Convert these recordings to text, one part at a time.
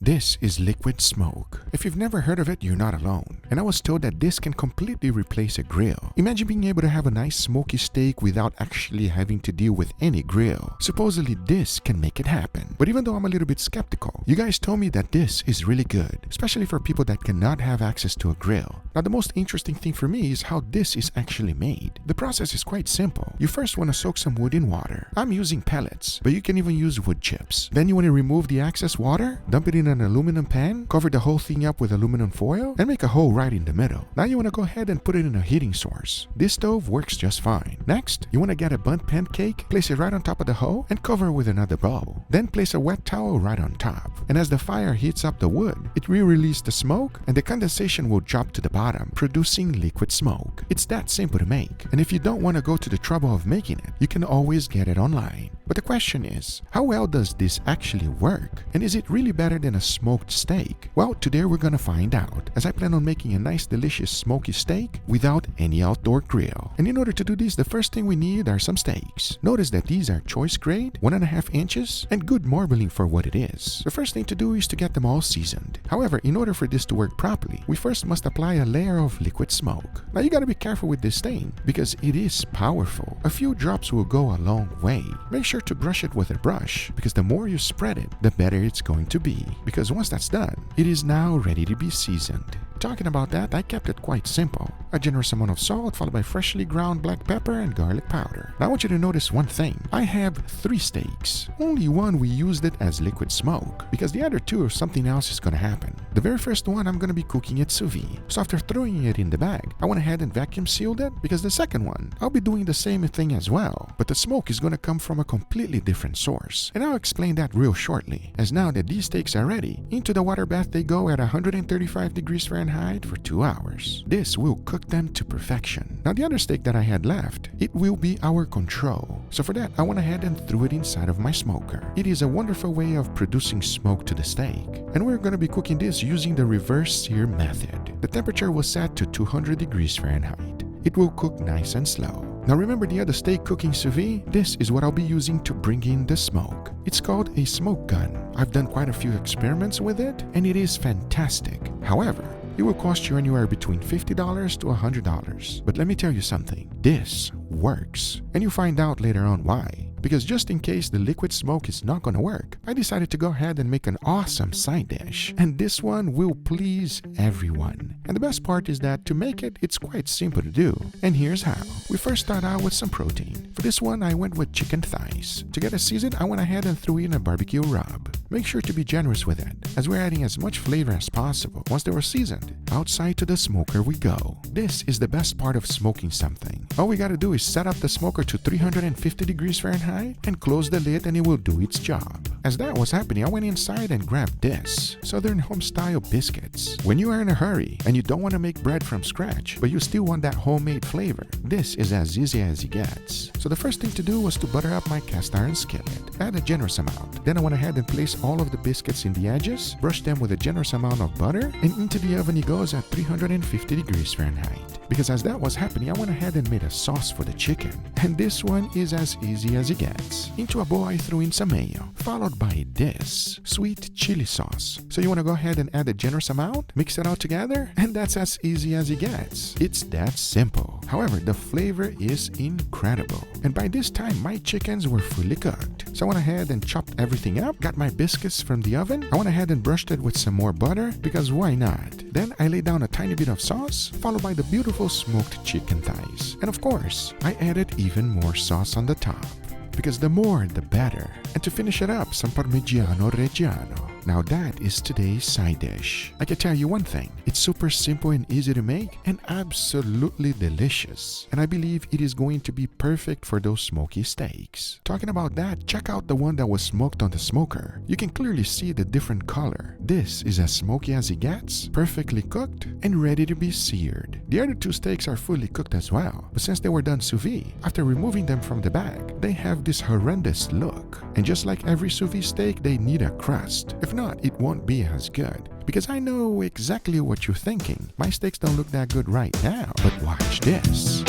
This is liquid smoke. If you've never heard of it, you're not alone. And I was told that this can completely replace a grill. Imagine being able to have a nice smoky steak without actually having to deal with any grill. Supposedly this can make it happen. But even though I'm a little bit skeptical, you guys told me that this is really good, especially for people that cannot have access to a grill. Now the most interesting thing for me is how this is actually made. The process is quite simple. You first want to soak some wood in water. I'm using pellets, but you can even use wood chips. Then you want to remove the excess water, dump it in an aluminum pan, cover the whole thing up with aluminum foil, and make a hole right in the middle. Now you want to go ahead and put it in a heating source. This stove works just fine. Next, you want to get a bundt pancake, place it right on top of the hole, and cover with another bowl. Then place a wet towel right on top. And as the fire heats up the wood, it will release the smoke, and the condensation will drop to the bottom, producing liquid smoke. It's that simple to make. And if you don't want to go to the trouble of making it, you can always get it online. But the question is, how well does this actually work? And is it really better than a smoked steak? Well, today we're gonna find out, as I plan on making a nice delicious smoky steak without any outdoor grill. And in order to do this, the first thing we need are some steaks. Notice that these are choice grade, 1.5 inches, and good marbling for what it is. The first thing to do is to get them all seasoned. However, in order for this to work properly, we first must apply a layer of liquid smoke. Now you gotta be careful with this stain, because it is powerful. A few drops will go a long way. Make sure to brush it with a brush, because the more you spread it, the better it's going to be. Because once that's done, it is now ready to be seasoned. Talking about that, I kept it quite simple. A generous amount of salt followed by freshly ground black pepper and garlic powder. Now I want you to notice one thing. I have 3 steaks. Only one we used it as liquid smoke, because the other 2 something else is going to happen. The very first one I'm going to be cooking it sous vide. So after throwing it in the bag, I went ahead and vacuum sealed it, because the second one, I'll be doing the same thing as well. But the smoke is going to come from a completely different source. And I'll explain that real shortly, as now that these steaks are ready, into the water bath they go at 135 degrees Fahrenheit for 2 hours. This will cook them to perfection. Now the other steak that I had left, it will be our control. So for that, I went ahead and threw it inside of my smoker. It is a wonderful way of producing smoke to the steak. And we're going to be cooking this using the reverse sear method. The temperature was set to 200 degrees Fahrenheit. It will cook nice and slow. Now remember the other steak cooking sous vide? This is what I'll be using to bring in the smoke. It's called a smoke gun. I've done quite a few experiments with it, and it is fantastic. However, it will cost you anywhere between $50 to $100. But let me tell you something. This works. And you'll find out later on why. Because just in case the liquid smoke is not going to work, I decided to go ahead and make an awesome side dish. And this one will please everyone. And the best part is that to make it, it's quite simple to do. And here's how. We first start out with some protein. For this one, I went with chicken thighs. To get it seasoned, I went ahead and threw in a barbecue rub. Make sure to be generous with it, as we're adding as much flavor as possible. Once they were seasoned, outside to the smoker we go. This is the best part of smoking something. All we gotta do is set up the smoker to 350 degrees Fahrenheit and close the lid, and it will do its job. As that was happening, I went inside and grabbed this, Southern home-style biscuits. When you are in a hurry and you don't want to make bread from scratch, but you still want that homemade flavor, this is as easy as it gets. So the first thing to do was to butter up my cast iron skillet. Add a generous amount. Then I went ahead and placed all of the biscuits in the edges, brush them with a generous amount of butter, and into the oven it goes at 350 degrees Fahrenheit. Because as that was happening, I went ahead and made a sauce for the chicken. And this one is as easy as it gets. Into a bowl I threw in some mayo, followed by this sweet chili sauce. So you want to go ahead and add a generous amount, mix it all together, and that's as easy as it gets. It's that simple. However, the flavor is incredible. And by this time, my chickens were fully cooked. So I went ahead and chopped everything up, got my biscuits from the oven. I went ahead and brushed it with some more butter, because why not? Then I laid down a tiny bit of sauce, followed by the beautiful smoked chicken thighs. And of course, I added even more sauce on the top, because the more the better. And to finish it up, some Parmigiano Reggiano. Now that is today's side dish. I can tell you one thing, it's super simple and easy to make and absolutely delicious. And I believe it is going to be perfect for those smoky steaks. Talking about that, check out the one that was smoked on the smoker. You can clearly see the different color. This is as smoky as it gets, perfectly cooked and ready to be seared. The other 2 steaks are fully cooked as well, but since they were done sous vide, after removing them from the bag, they have this horrendous look. And just like every sous vide steak, they need a crust. If not, it won't be as good. Because I know exactly what you're thinking. My steaks don't look that good right now, but watch this.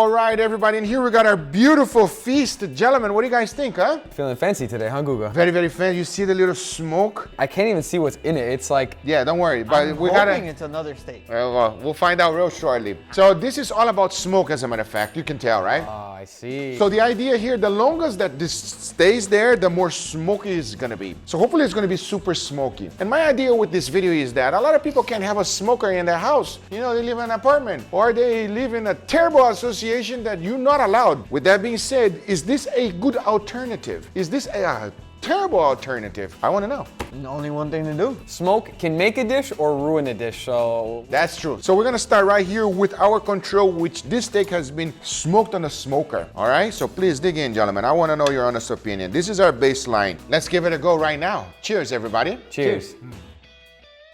All right, everybody, and here we got our beautiful feast. Gentlemen, what do you guys think, huh? Feeling fancy today, huh, Guga? Very, very fancy. You see the little smoke? I can't even see what's in it. It's like... Yeah, don't worry. But we hoping it's another steak. Well, we'll find out real shortly. So this is all about smoke, as a matter of fact. You can tell, right? Oh, I see. So the idea here, the longest that this stays there, the more smoky it's gonna be. So hopefully it's gonna be super smoky. And my idea with this video is that a lot of people can't have a smoker in their house. You know, they live in an apartment or they live in a terrible association that you're not allowed. With that being said, is this a good alternative? Is this a terrible alternative? I want to know. Only one thing to do. Smoke can make a dish or ruin a dish, so... That's true. So we're gonna start right here with our control, which this steak has been smoked on a smoker. All right, so please dig in, gentlemen. I want to know your honest opinion. This is our baseline. Let's give it a go right now. Cheers, everybody. Cheers.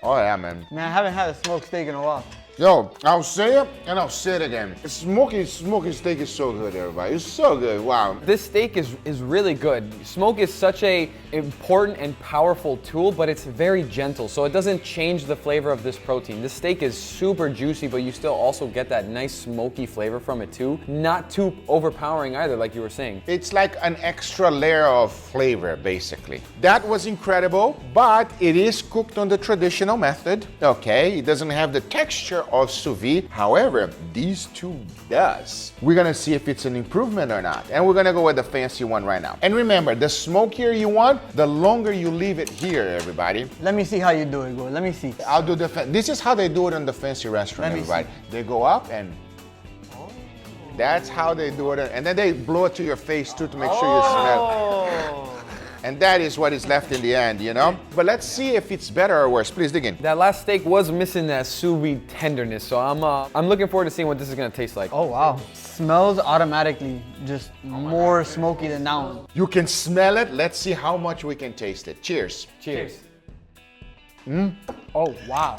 Oh yeah, man. Man, I haven't had a smoked steak in a while. Yo, I'll say it and I'll say it again. Smoky steak is so good, everybody. It's so good. Wow. This steak is really good. Smoke is such a important and powerful tool, but it's very gentle, so it doesn't change the flavor of this protein. This steak is super juicy, but you still also get that nice smoky flavor from it too. Not too overpowering either, like you were saying. It's like an extra layer of flavor, basically. That was incredible, but it is cooked on the traditional method. Okay, it doesn't have the texture of sous vide. However, these two does. We're gonna see if it's an improvement or not. And we're gonna go with the fancy one right now. And remember, the smokier you want, the longer you leave it here, everybody. Let me see how you do it, Go. Let me see. I'll do this is how they do it in the fancy restaurant, everybody. They go up and that's how they do it. And then they blow it to your face too to make sure you smell. And that is what is left in the end, you know? But let's see if it's better or worse. Please dig in. That last steak was missing that sous vide tenderness, so I'm looking forward to seeing what this is gonna taste like. Oh, wow. Smells automatically just more smoky than that one. You can smell it. Let's see how much we can taste it. Cheers. Cheers. Oh, wow.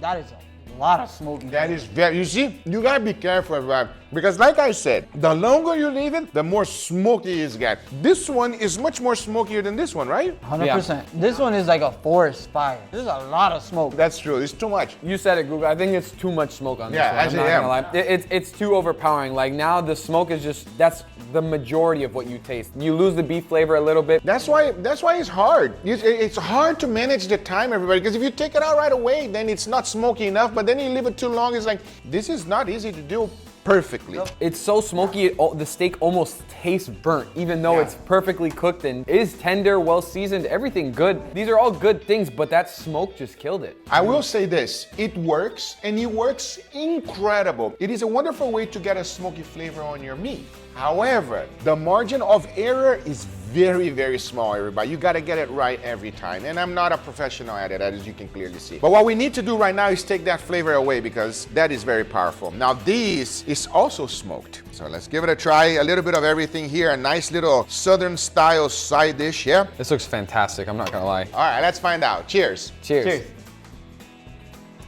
That is a lot of smoky. That is very, you see, you gotta be careful, everybody, because like I said, the longer you leave it, the more smoky it's got. This one is much more smokier than this one, right? 100%. Yeah. This one is like a forest fire. This is a lot of smoke. That's true. It's too much. You said it, Google. I think it's too much smoke on this one. Actually, I'm not gonna lie. It's too overpowering. Like now the smoke is just, that's the majority of what you taste. You lose the beef flavor a little bit. That's why it's hard. It's hard to manage the time, everybody, because if you take it out right away, then it's not smoky enough, but then you leave it too long, it's like, this is not easy to do perfectly. It's so smoky, the steak almost tastes burnt, even though it's perfectly cooked and is tender, well seasoned, everything good. These are all good things, but that smoke just killed it. I will say this, it works, and it works incredible. It is a wonderful way to get a smoky flavor on your meat. However, the margin of error is very, very small, everybody. You gotta get it right every time. And I'm not a professional at it, as you can clearly see. But what we need to do right now is take that flavor away because that is very powerful. Now this is also smoked. So let's give it a try. A little bit of everything here. A nice little Southern style side dish, yeah? This looks fantastic, I'm not gonna lie. All right, let's find out. Cheers. Cheers. Cheers.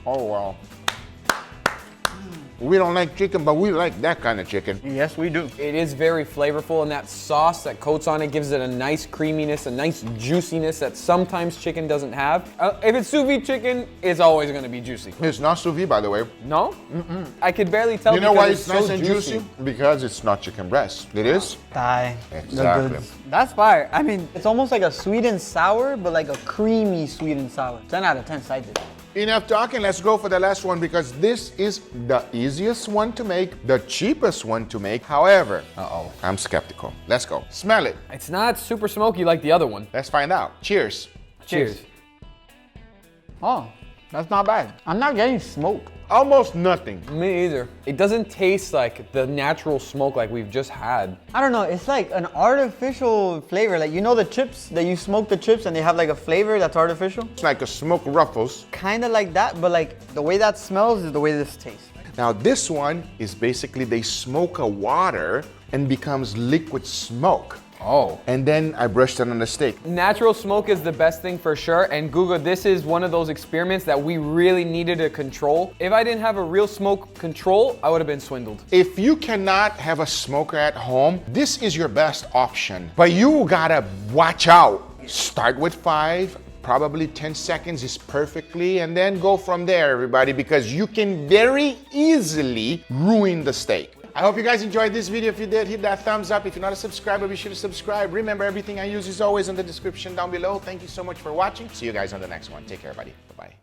Oh, wow. We don't like chicken, but we like that kind of chicken. Yes, we do. It is very flavorful, and that sauce that coats on it gives it a nice creaminess, a nice juiciness that sometimes chicken doesn't have. If it's sous vide chicken, it's always gonna be juicy. It's not sous vide, by the way. No? I could barely tell. You know why it's so nice and juicy? Because it's not chicken breast. It is? Thigh. Exactly. That's fire. I mean, it's almost like a sweet and sour, but like a creamy sweet and sour. 10 out of 10 side dish. Enough talking, let's go for the last one because this is the easiest one to make, the cheapest one to make. However, I'm skeptical. Let's go. Smell it. It's not super smoky like the other one. Let's find out. Cheers. Cheers. Oh, that's not bad. I'm not getting smoke. Almost nothing. Me either. It doesn't taste like the natural smoke like we've just had. I don't know, it's like an artificial flavor. Like, you know the chips, that you smoke the chips and they have like a flavor that's artificial? It's like a smoked Ruffles. Kind of like that, but like the way that smells is the way this tastes. Now this one is basically they smoke a water and becomes liquid smoke. Oh. And then I brushed it on the steak. Natural smoke is the best thing for sure. And Guga, this is one of those experiments that we really needed to control. If I didn't have a real smoke control, I would have been swindled. If you cannot have a smoker at home, this is your best option. But you gotta watch out. Start with 5. Probably 10 seconds is perfectly, and then go from there, everybody, because you can very easily ruin the steak. I hope you guys enjoyed this video. If you did, hit that thumbs up. If you're not a subscriber, be sure to subscribe. Remember, everything I use is always in the description down below. Thank you so much for watching. See you guys on the next one. Take care, buddy. Bye-bye.